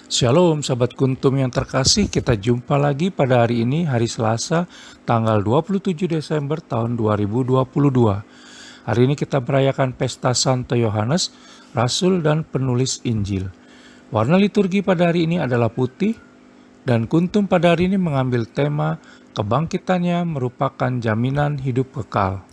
Shalom sahabat kuntum yang terkasih, kita jumpa lagi pada hari ini, hari Selasa, tanggal 27 Desember tahun 2022. Hari ini kita merayakan pesta Santo Yohanes, Rasul dan penulis Injil. Warna liturgi pada hari ini adalah putih, dan kuntum pada hari ini mengambil tema kebangkitannya merupakan jaminan hidup kekal.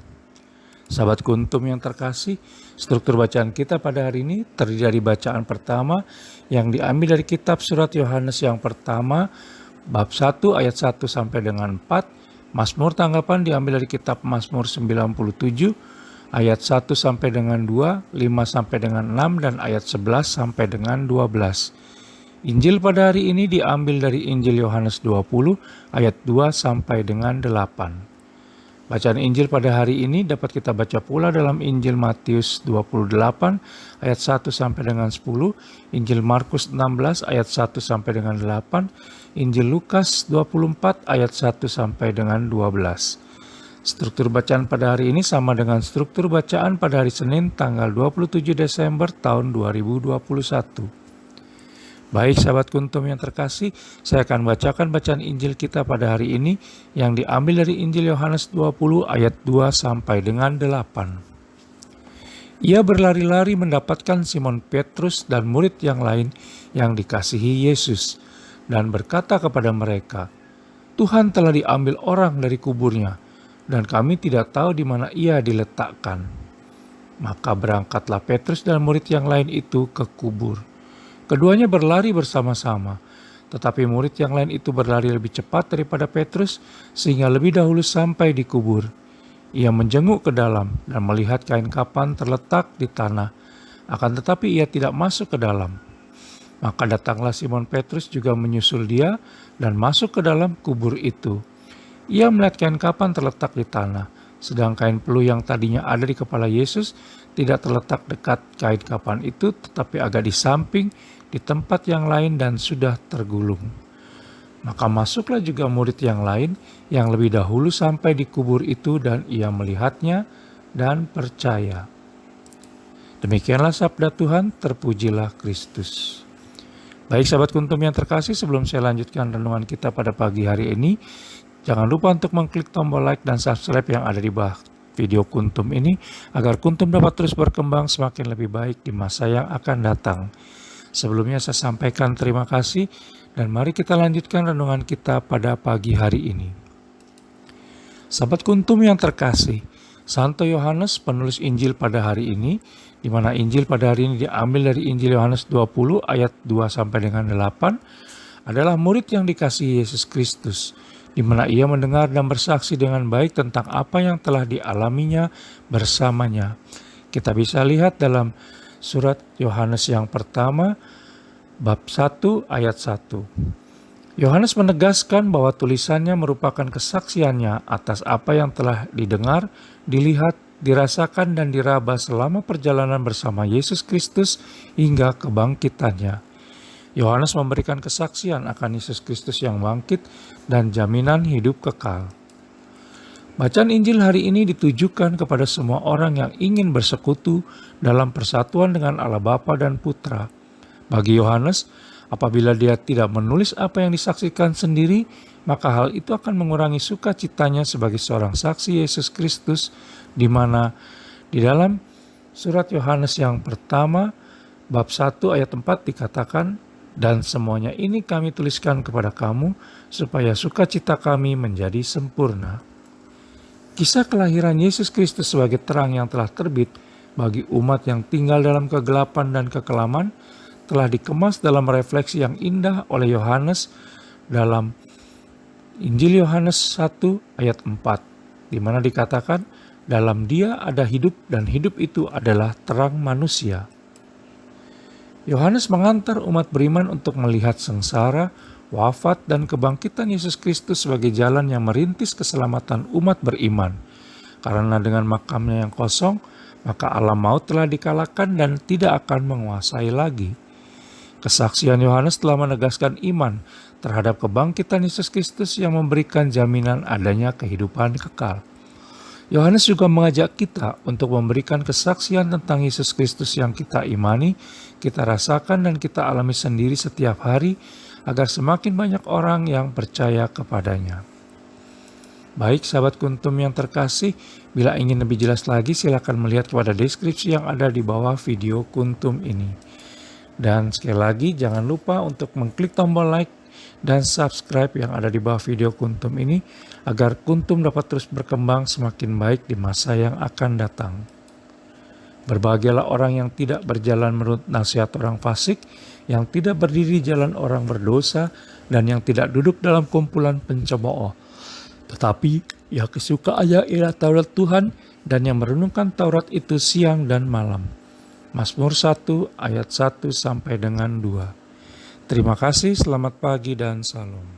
Sahabat kuntum yang terkasih, struktur bacaan kita pada hari ini terdiri dari bacaan pertama yang diambil dari kitab surat Yohanes yang pertama, bab 1 ayat 1 sampai dengan 4, Mazmur tanggapan diambil dari kitab Mazmur 97, ayat 1 sampai dengan 2, 5 sampai dengan 6, dan ayat 11 sampai dengan 12. Injil pada hari ini diambil dari Injil Yohanes 20, ayat 2 sampai dengan 8. Bacaan Injil pada hari ini dapat kita baca pula dalam Injil Matius 28 ayat 1 sampai dengan 10, Injil Markus 16 ayat 1 sampai dengan 8, Injil Lukas 24 ayat 1 sampai dengan 12. Struktur bacaan pada hari ini sama dengan struktur bacaan pada hari Senin tanggal 27 Desember tahun 2021. Baik sahabat kuntum yang terkasih, saya akan bacakan bacaan Injil kita pada hari ini yang diambil dari Injil Yohanes 20 ayat 2 sampai dengan 8. Ia berlari-lari mendapatkan Simon Petrus dan murid yang lain yang dikasihi Yesus dan berkata kepada mereka, "Tuhan telah diambil orang dari kuburnya dan kami tidak tahu di mana ia diletakkan." Maka berangkatlah Petrus dan murid yang lain itu ke kubur. Keduanya berlari bersama-sama, tetapi murid yang lain itu berlari lebih cepat daripada Petrus sehingga lebih dahulu sampai di kubur. Ia menjenguk ke dalam dan melihat kain kapan terletak di tanah, akan tetapi ia tidak masuk ke dalam. Maka datanglah Simon Petrus juga menyusul dia dan masuk ke dalam kubur itu. Ia melihat kain kapan terletak di tanah, sedang kain peluh yang tadinya ada di kepala Yesus tidak terletak dekat kain kapan itu, tetapi agak di samping di tempat yang lain dan sudah tergulung. Maka masuklah juga murid yang lain yang lebih dahulu sampai di kubur itu dan ia melihatnya dan percaya. Demikianlah sabda Tuhan, terpujilah Kristus. Baik sahabat kuntum yang terkasih, sebelum saya lanjutkan renungan kita pada pagi hari ini, jangan lupa untuk mengklik tombol like dan subscribe yang ada di bawah video kuntum ini agar kuntum dapat terus berkembang semakin lebih baik di masa yang akan datang. Sebelumnya saya sampaikan terima kasih dan mari kita lanjutkan renungan kita pada pagi hari ini. Sahabat kuntum yang terkasih, Santo Yohanes penulis Injil pada hari ini, di mana Injil pada hari ini diambil dari Injil Yohanes 20 ayat 2 sampai dengan 8, adalah murid yang dikasihi Yesus Kristus, di mana ia mendengar dan bersaksi dengan baik tentang apa yang telah dialaminya bersamanya. Kita bisa lihat dalam surat Yohanes yang pertama, bab 1 ayat 1. Yohanes menegaskan bahwa tulisannya merupakan kesaksiannya atas apa yang telah didengar, dilihat, dirasakan dan diraba selama perjalanan bersama Yesus Kristus hingga kebangkitannya. Yohanes memberikan kesaksian akan Yesus Kristus yang bangkit dan jaminan hidup kekal. Bacaan Injil hari ini ditujukan kepada semua orang yang ingin bersekutu dalam persatuan dengan Allah Bapa dan Putra. Bagi Yohanes, apabila dia tidak menulis apa yang disaksikan sendiri, maka hal itu akan mengurangi sukacitanya sebagai seorang saksi Yesus Kristus, di mana di dalam surat Yohanes yang pertama, bab 1 ayat 4 dikatakan, "Dan semuanya ini kami tuliskan kepada kamu, supaya sukacita kami menjadi sempurna." Kisah kelahiran Yesus Kristus sebagai terang yang telah terbit bagi umat yang tinggal dalam kegelapan dan kekelaman telah dikemas dalam refleksi yang indah oleh Yohanes dalam Injil Yohanes 1 ayat 4, di mana dikatakan, "Dalam Dia ada hidup dan hidup itu adalah terang manusia." Yohanes mengantar umat beriman untuk melihat sengsara, wafat, dan kebangkitan Yesus Kristus sebagai jalan yang merintis keselamatan umat beriman. Karena dengan makamnya yang kosong, maka alam maut telah dikalahkan dan tidak akan menguasai lagi. Kesaksian Yohanes telah menegaskan iman terhadap kebangkitan Yesus Kristus yang memberikan jaminan adanya kehidupan kekal. Yohanes juga mengajak kita untuk memberikan kesaksian tentang Yesus Kristus yang kita imani, kita rasakan dan kita alami sendiri setiap hari, agar semakin banyak orang yang percaya kepadanya. Baik sahabat Kuntum yang terkasih, bila ingin lebih jelas lagi silakan melihat kepada deskripsi yang ada di bawah video Kuntum ini. Dan sekali lagi jangan lupa untuk mengklik tombol like dan subscribe yang ada di bawah video Kuntum ini agar Kuntum dapat terus berkembang semakin baik di masa yang akan datang. Berbahagialah orang yang tidak berjalan menurut nasihat orang fasik, yang tidak berdiri jalan orang berdosa, dan yang tidak duduk dalam kumpulan pencemooh. Tetapi yang kesukaannya ialah Taurat Tuhan dan yang merenungkan Taurat itu siang dan malam. Mazmur 1 ayat 1 sampai dengan 2. Terima kasih, selamat pagi dan salam.